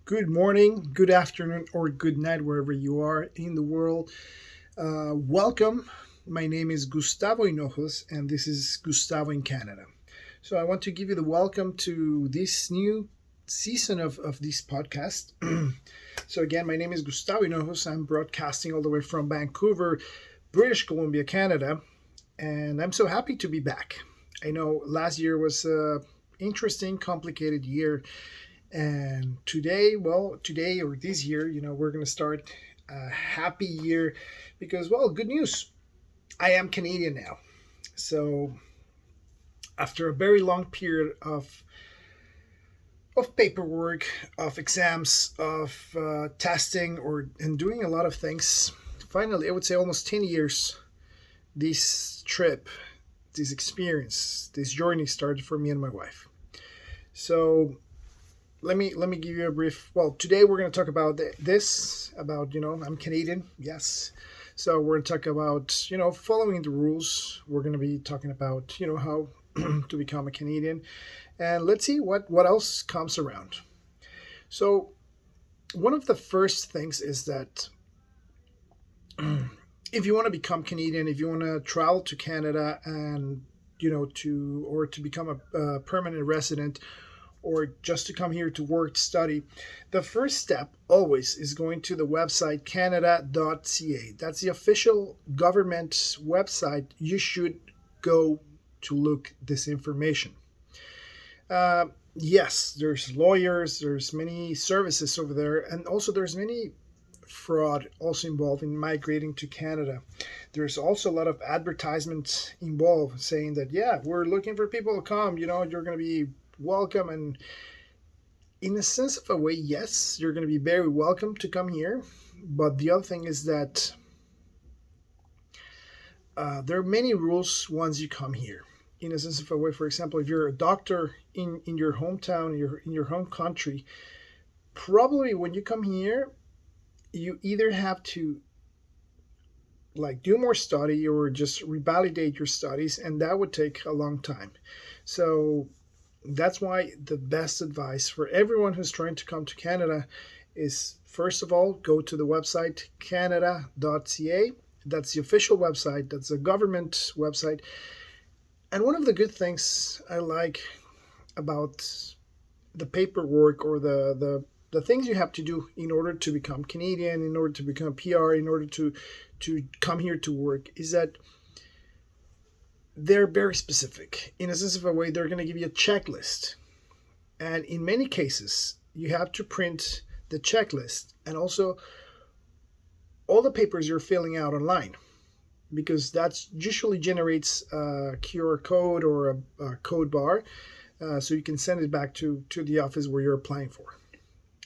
Good morning, good afternoon, or good night, wherever you are in the world. Welcome. My name is Gustavo Hinojos, and this is Gustavo in Canada. So I want to give you the welcome to this new season of this podcast. So again, my name is Gustavo Hinojos. I'm broadcasting all the way from Vancouver, British Columbia, Canada, and I'm so happy to be back. I know last year was a interesting, complicated year, and today or this year, we're going to start a happy year because, well, good news. I am Canadian now. So after a very long period of paperwork, of exams, of testing, and doing a lot of things, finally, I would say almost 10 years, this trip, this experience, this journey started for me and my wife. So let me give you a brief. Well, today we're going to talk about this. About I'm Canadian, yes. So we're going to talk about following the rules. We're going to be talking about how to become a Canadian, and let's see what else comes around. So one of the first things is that if you want to become Canadian, if you want to travel to Canada and to become a permanent resident, or just to come here to work, study, the first step always is going to the website canada.ca. That's the official government website. You should go to look this information. Yes, there's lawyers, there's many services over there, and also there's many fraud also involved in migrating to Canada. There's also a lot of advertisements involved saying that, yeah, we're looking for people to come, you're going to be welcome. And in a sense of a way, yes, you're going to be very welcome to come here. But the other thing is that there are many rules once you come here. In a sense of a way, for example, if you're a doctor in your hometown, in your home country, probably when you come here, you either have to do more study or just revalidate your studies, and that would take a long time. So that's why the best advice for everyone who's trying to come to Canada is, first of all, go to the website canada.ca. That's the official website, that's a government website. And one of the good things I like about the paperwork or the things you have to do in order to become Canadian, in order to become PR, in order to come here to work, is that they're very specific. In a sense of a way, they're going to give you a checklist. And in many cases, you have to print the checklist and also all the papers you're filling out online, because that usually generates a QR code or a code bar, so you can send it back to the office where you're applying for.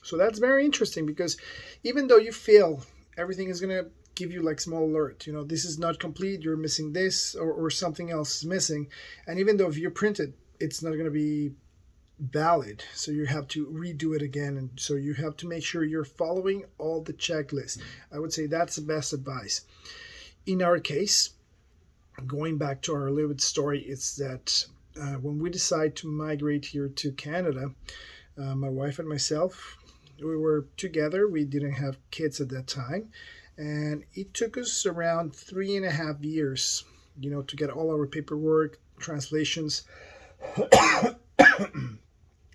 So that's very interesting, because even though you feel everything is going to give you small alert, this is not complete, you're missing this, or something else is missing, and even though if you print it, it's not going to be valid, so you have to redo it again, and so you have to make sure you're following all the checklists. I would say that's the best advice. In our case, going back to our little bit story, it's that when we decide to migrate here to Canada, my wife and myself, we were together. We didn't have kids at that time, and it took us around 3.5 years, to get all our paperwork, translations,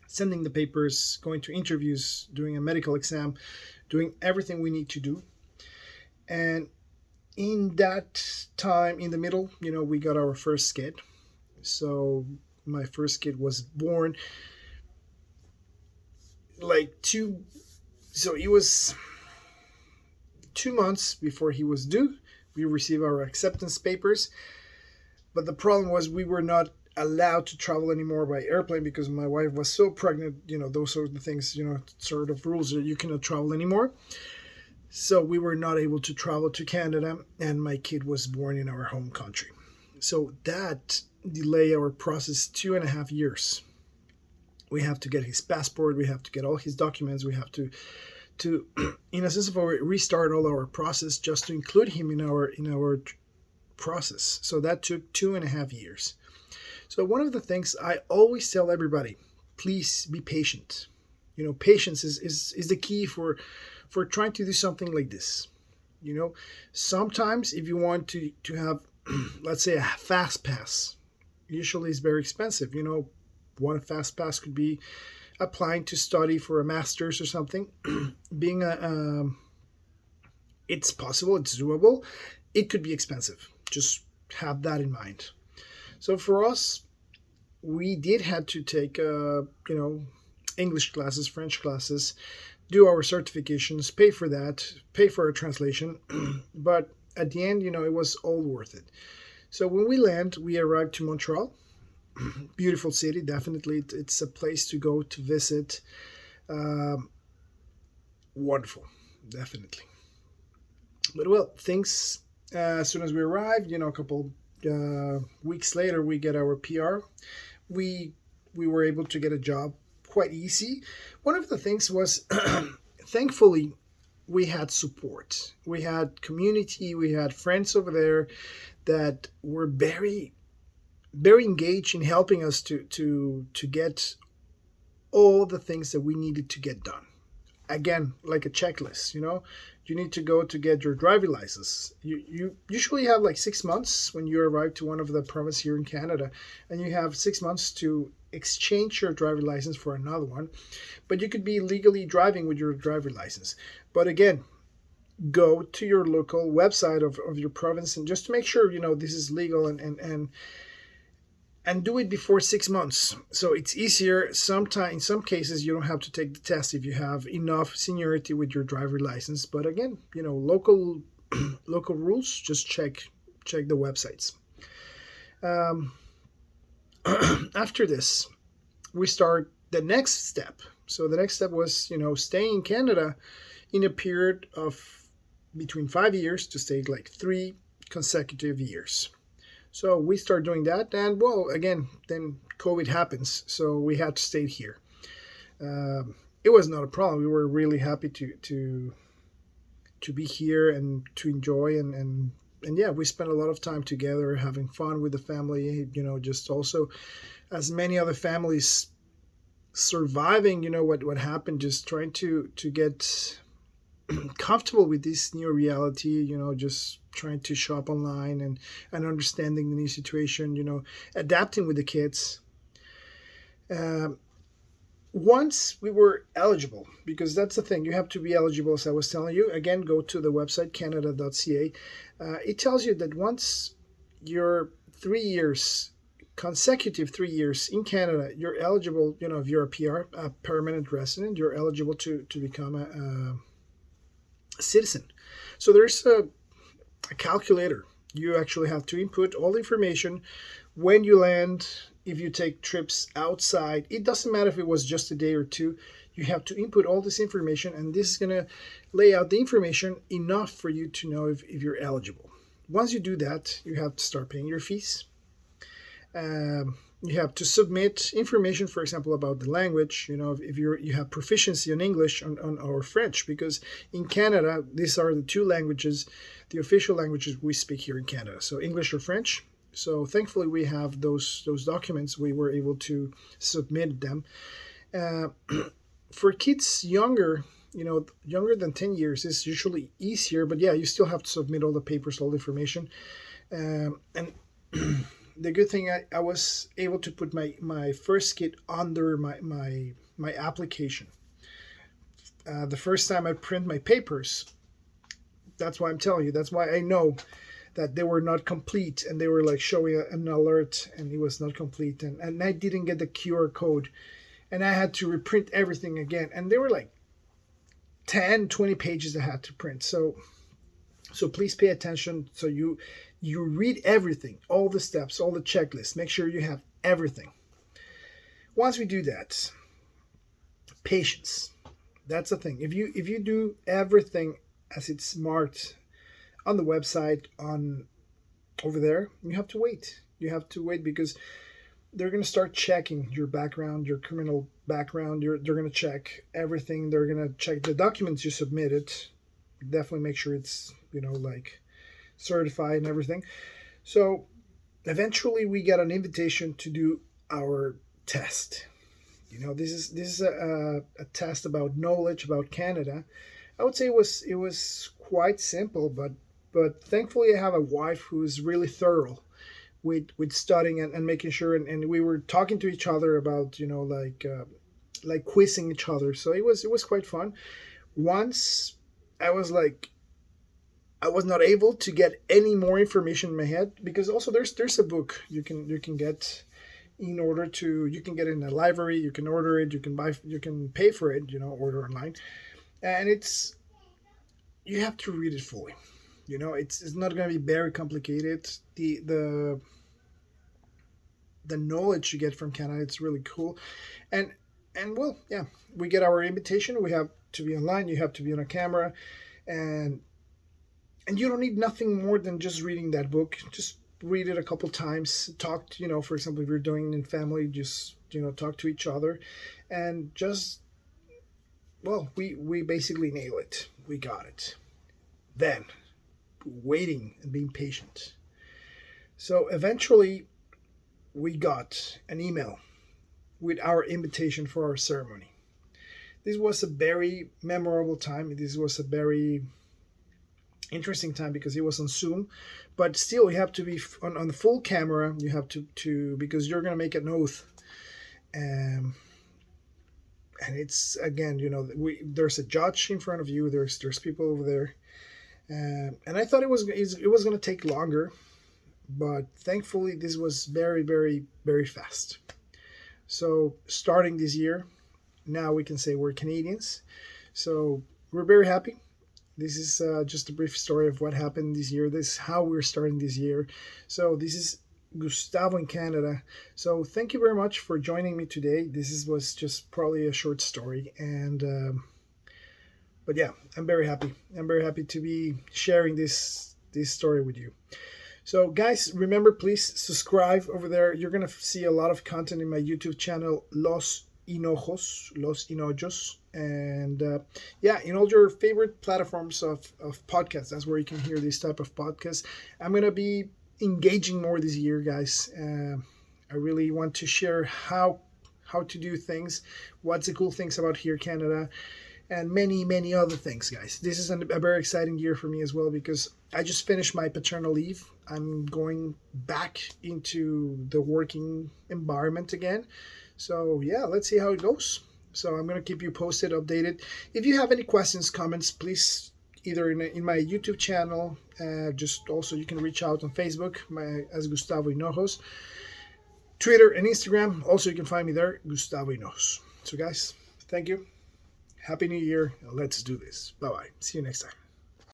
sending the papers, going to interviews, doing a medical exam, doing everything we need to do. And in that time, in the middle, we got our first kid. So my first kid was born so it was 2 months before he was due. We received our acceptance papers, but the problem was we were not allowed to travel anymore by airplane because my wife was so pregnant. Those sort of things, sort of rules that you cannot travel anymore. So we were not able to travel to Canada, and my kid was born in our home country. So that delayed our process 2.5 years. We have to get his passport, we have to get all his documents, we have to in a sense of restart all our process just to include him in our process. So that took 2.5 years. So one of the things I always tell everybody, please be patient. Patience is the key for trying to do something like this. Sometimes if you want to have, let's say, a fast pass, usually it's very expensive. One fast pass could be applying to study for a master's or something. Being it's possible, it's doable. It could be expensive. Just have that in mind. So for us, we did had to take English classes, French classes, do our certifications, pay for that, pay for a translation. But at the end, it was all worth it. So when we arrived to Montreal. Beautiful city, definitely. It's a place to go to visit. Wonderful, definitely. But well, things, as soon as we arrived, a couple weeks later, we get our PR. We were able to get a job quite easy. One of the things was, thankfully, we had support. We had community. We had friends over there that were very, very engaged in helping us to get all the things that we needed to get done. Again, like a checklist. You need to go to get your driving license. You usually have like 6 months when you arrive to one of the provinces here in Canada, and you have 6 months to exchange your driving license for another one. But you could be legally driving with your driving license. But again, go to your local website of your province and just to make sure this is legal and do it before 6 months. So it's easier. Sometimes, in some cases, you don't have to take the test if you have enough seniority with your driver license. But again, local local rules. Just check the websites. After this, we start the next step. So the next step was staying in Canada in a period of between 5 years to stay like 3 consecutive years. So we start doing that, and well, again, then COVID happens, so we had to stay here. It was not a problem. We were really happy to be here and to enjoy, and yeah, we spent a lot of time together, having fun with the family. Just also, as many other families, surviving. What happened, just trying to get comfortable with this new reality, just trying to shop online and understanding the new situation, adapting with the kids. Once we were eligible, because that's the thing, you have to be eligible, as I was telling you. Again, go to the website canada.ca. It tells you that once you're 3 years, consecutive 3 years in Canada, you're eligible, if you're a PR, a permanent resident, you're eligible to become a citizen. So there's a calculator. You actually have to input all the information when you land. If you take trips outside, it doesn't matter if it was just a day or two. You have to input all this information, and this is going to lay out the information enough for you to know if you're eligible. Once you do that, you have to start paying your fees. You have to submit information, for example, about the language. If you have proficiency in English or French, because in Canada, these are the two languages, the official languages we speak here in Canada. So English or French. So thankfully, we have those documents. We were able to submit them. For kids younger than 10 years, it's usually easier. But yeah, you still have to submit all the papers, all the information, and the good thing, I was able to put my first kid under my application. The first time I print my papers, that's why I'm telling you. That's why I know that they were not complete, and they were like showing an alert, and it was not complete, and I didn't get the QR code, and I had to reprint everything again, and they were like 10-20 pages I had to print. So please pay attention. So you read everything, all the steps, all the checklists. Make sure you have everything. Once we do that, patience. That's the thing. If you do everything as it's marked on the website over there, you have to wait. You have to wait because they're going to start checking your background, your criminal background. They're going to check everything. They're going to check the documents you submitted. Definitely make sure it's like certified and everything. So eventually we got an invitation to do our test. This is a test about knowledge about Canada. I would say it was quite simple, but thankfully I have a wife who's really thorough with studying and making sure, and we were talking to each other about like quizzing each other. So it was quite fun. Once I was like I was not able to get any more information in my head, because also there's a book you can get in order to you can get in a library, you can order it, you can pay for it, order online, and you have to read it fully. It's not going to be very complicated. The knowledge you get from Canada, it's really cool. And well, yeah, we get our invitation, we have to be online, you have to be on a camera, and you don't need nothing more than just reading that book. Just read it a couple times, talk to, for example, if you're doing it in family, just talk to each other, and just, well, we basically nail it, we got it. Then waiting and being patient. So eventually we got an email with our invitation for our ceremony. This was a very memorable time. This was a very interesting time because it was on Zoom, but still you have to be on the full camera. You have to because you're gonna make an oath, and it's again, there's a judge in front of you. There's people over there, and I thought it was gonna take longer, but thankfully this was very, very, very fast. So starting this year, now we can say we're Canadians. So we're very happy. This is just a brief story of what happened this year. This is how we're starting this year. So this is Gustavo in Canada. So thank you very much for joining me today. Was just probably a short story, and but yeah, I'm very happy. I'm very happy to be sharing this story with you. So guys, remember, please subscribe over there. You're gonna see a lot of content in my YouTube channel, Los Hinojos, and yeah, in all your favorite platforms of podcasts. That's where you can hear this type of podcasts. I'm gonna be engaging more this year, guys. I really want to share how to do things, what's the cool things about here, Canada, and many, many other things, guys. This is a very exciting year for me as well, because I just finished my paternal leave. I'm going back into the working environment again. So yeah, let's see how it goes. So I'm going to keep you posted, updated. If you have any questions, comments, please, either in my YouTube channel, just also you can reach out on Facebook as Gustavo Hinojos, Twitter and Instagram. Also, you can find me there, Gustavo Hinojos. So guys, thank you. Happy New Year. Let's do this. Bye-bye. See you next time.